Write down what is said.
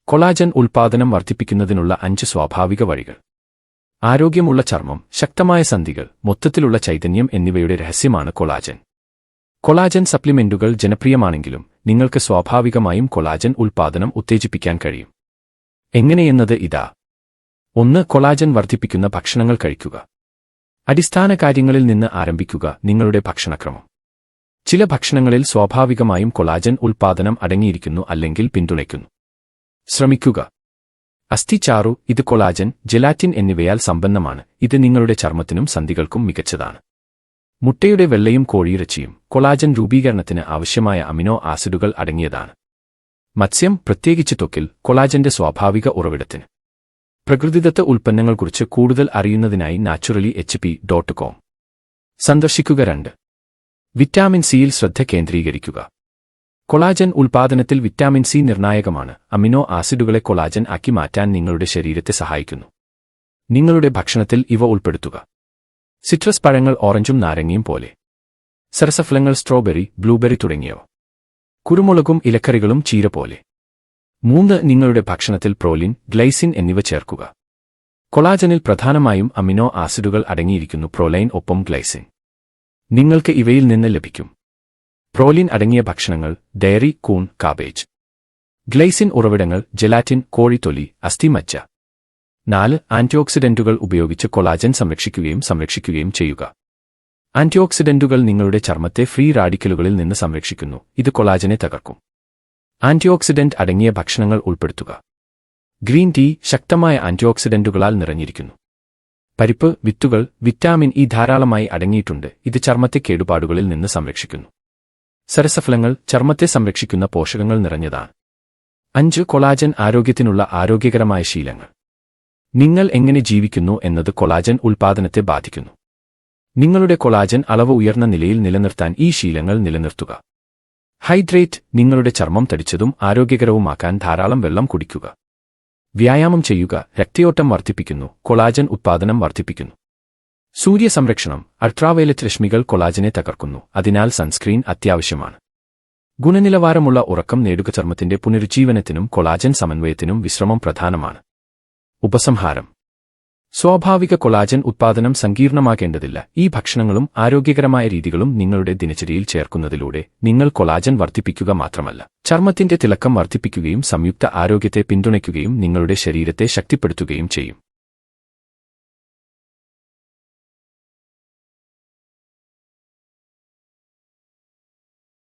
Collagen ഉൽപ്പാദനം വർദ്ധിപ്പിക്കുന്നതിനുള്ള 5 സ്വാഭാവിക വഴികൾ. ആരോഗ്യമുള്ള ചർമ്മം, ശക്തമായ സന്ധികൾ, മൊത്തത്തിലുള്ള ചൈതന്യം എന്നിവയുടെ രഹസ്യമാണ് കൊളാജൻ. കൊളാജൻ സപ്ലിമെന്റുകൾ ജനപ്രിയമാണെങ്കിലും നിങ്ങൾക്ക് സ്വാഭാവികമായും കൊളാജൻ ഉൽപ്പാദനം ഉത്തേജിപ്പിക്കാൻ കഴിയും. എങ്ങനെയെന്നത് ഇതാ. 1. കൊളാജൻ വർദ്ധിപ്പിക്കുന്ന ഭക്ഷണങ്ങൾ കഴിക്കുക. അടിസ്ഥാന കാര്യങ്ങളിൽ നിന്ന് ആരംഭിക്കുക. നിങ്ങളുടെ ഭക്ഷണക്രമം. ചില ഭക്ഷണങ്ങളിൽ സ്വാഭാവികമായും കൊളാജൻ ഉൽപ്പാദനം അടങ്ങിയിരിക്കുന്നു അല്ലെങ്കിൽ പിന്തുണയ്ക്കുന്നു. ശ്രമിക്കുക. അസ്ഥിചാറു. ഇത് കൊളാജൻ, ജെലാറ്റിൻ എന്നിവയാൽ സമ്പന്നമാണ്. ഇത് നിങ്ങളുടെ ചർമ്മത്തിനും സന്ധികൾക്കും മികച്ചതാണ്. മുട്ടയുടെ വെള്ളയും കോഴിയിറച്ചിയും കൊളാജൻ രൂപീകരണത്തിന് ആവശ്യമായ അമിനോ ആസിഡുകൾ അടങ്ങിയതാണ്. മത്സ്യം, പ്രത്യേകിച്ച് ത്വക്കിൽ, കൊളാജന്റെ സ്വാഭാവിക ഉറവിടത്തിന്. പ്രകൃതിദത്ത ഉൽപ്പന്നങ്ങളെക്കുറിച്ച് കൂടുതൽ അറിയുന്നതിനായി naturally.com സന്ദർശിക്കുക. 2. വിറ്റാമിൻ സിയിൽ ശ്രദ്ധ കേന്ദ്രീകരിക്കുക. കൊളാജൻ ഉൽപ്പാദനത്തിൽ വിറ്റാമിൻ സി നിർണായകമാണ്. അമിനോ ആസിഡുകളെ കൊളാജൻ ആക്കി മാറ്റാൻ നിങ്ങളുടെ ശരീരത്തെ സഹായിക്കുന്നു. നിങ്ങളുടെ ഭക്ഷണത്തിൽ ഇവ ഉൾപ്പെടുത്തുക. സിട്രസ് പഴങ്ങൾ, ഓറഞ്ചും നാരങ്ങയും പോലെ. സരസഫലങ്ങൾ, സ്ട്രോബെറി, ബ്ലൂബെറി തുടങ്ങിയവ. കുരുമുളകും ഇലക്കറികളും ചീര പോലെ. 3. നിങ്ങളുടെ ഭക്ഷണത്തിൽ പ്രോലിൻ, ഗ്ലൈസിൻ എന്നിവ ചേർക്കുക. കൊളാജനിൽ പ്രധാനമായും അമിനോ ആസിഡുകൾ അടങ്ങിയിരിക്കുന്നു. പ്രോലൈൻ ഒപ്പം ഗ്ലൈസിൻ. നിങ്ങൾക്ക് ഇവയിൽ നിന്ന് ലഭിക്കും. പ്രോലിൻ അടങ്ങിയ ഭക്ഷണങ്ങൾ: ഡയറി, കൂൺ, കാബേജ്. ഗ്ലൈസിൻ ഉറവിടങ്ങൾ: ജെലാറ്റിൻ, കോഴിത്തൊലി, അസ്ഥിമജ്ജ. 4. ആന്റിഓക്സിഡന്റുകൾ ഉപയോഗിച്ച് കൊളാജൻ സംരക്ഷിക്കുകയും ചെയ്യുക. ആന്റിഓക്സിഡന്റുകൾ നിങ്ങളുടെ ചർമ്മത്തെ ഫ്രീ റാഡിക്കലുകളിൽ നിന്ന് സംരക്ഷിക്കുന്നു. ഇത് കൊളാജനെ തകർക്കും. ആന്റിഓക്സിഡന്റ് അടങ്ങിയ ഭക്ഷണങ്ങൾ ഉൾപ്പെടുത്തുക. ഗ്രീൻ ടീ ശക്തമായ ആന്റിഓക്സിഡന്റുകളാൽ നിറഞ്ഞിരിക്കുന്നു. പരിപ്പ്, വിത്തുകൾ, വിറ്റാമിൻ ഇ ധാരാളമായി അടങ്ങിയിട്ടുണ്ട്. ഇത് ചർമ്മത്തെ കേടുപാടുകളിൽ നിന്ന് സംരക്ഷിക്കുന്നു. സരസഫലങ്ങൾ ചർമ്മത്തെ സംരക്ഷിക്കുന്ന പോഷകങ്ങൾ നിറഞ്ഞതാണ്. 5. കൊളാജൻ ആരോഗ്യത്തിനുള്ള ആരോഗ്യകരമായ ശീലങ്ങൾ. നിങ്ങൾ എങ്ങനെ ജീവിക്കുന്നു എന്നത് കൊളാജൻ ഉൽപ്പാദനത്തെ ബാധിക്കുന്നു. നിങ്ങളുടെ കൊളാജൻ അളവ് ഉയർന്ന നിലയിൽ നിലനിർത്താൻ ഈ ശീലങ്ങൾ നിലനിർത്തുക. ഹൈഡ്രേറ്റ്. നിങ്ങളുടെ ചർമ്മം തടിച്ചതും ആരോഗ്യകരവുമാക്കാൻ ധാരാളം വെള്ളം കുടിക്കുക. വ്യായാമം ചെയ്യുക. രക്തയോട്ടം വർദ്ധിപ്പിക്കുന്നു. കൊളാജൻ ഉത്പാദനം വർദ്ധിപ്പിക്കുന്നു. സൂര്യസംരക്ഷണം. അൾട്രാവയലറ്റ് രശ്മികൾ കൊളാജനെ തകർക്കുന്നു. അതിനാൽ സൺസ്ക്രീൻ അത്യാവശ്യമാണ്. ഗുണനിലവാരമുള്ള ഉറക്കം നേടുക. ചർമ്മത്തിന്റെ പുനരുജ്ജീവനത്തിനും കൊളാജൻ സമന്വയത്തിനും വിശ്രമം പ്രധാനമാണ്. ഉപസംഹാരം. സ്വാഭാവിക കൊളാജൻ ഉത്പാദനം സങ്കീർണമാക്കേണ്ടതില്ല. ഈ ഭക്ഷണങ്ങളും ആരോഗ്യകരമായ രീതികളും നിങ്ങളുടെ ദിനചര്യയിൽ ചേർക്കുന്നതിലൂടെ നിങ്ങൾ കൊളാജൻ വർദ്ധിപ്പിക്കുക മാത്രമല്ല, ചർമ്മത്തിന്റെ തിളക്കം വർദ്ധിപ്പിക്കുകയും സംയുക്ത ആരോഗ്യത്തെ പിന്തുണയ്ക്കുകയും നിങ്ങളുടെ ശരീരത്തെ ശക്തിപ്പെടുത്തുകയും ചെയ്യും.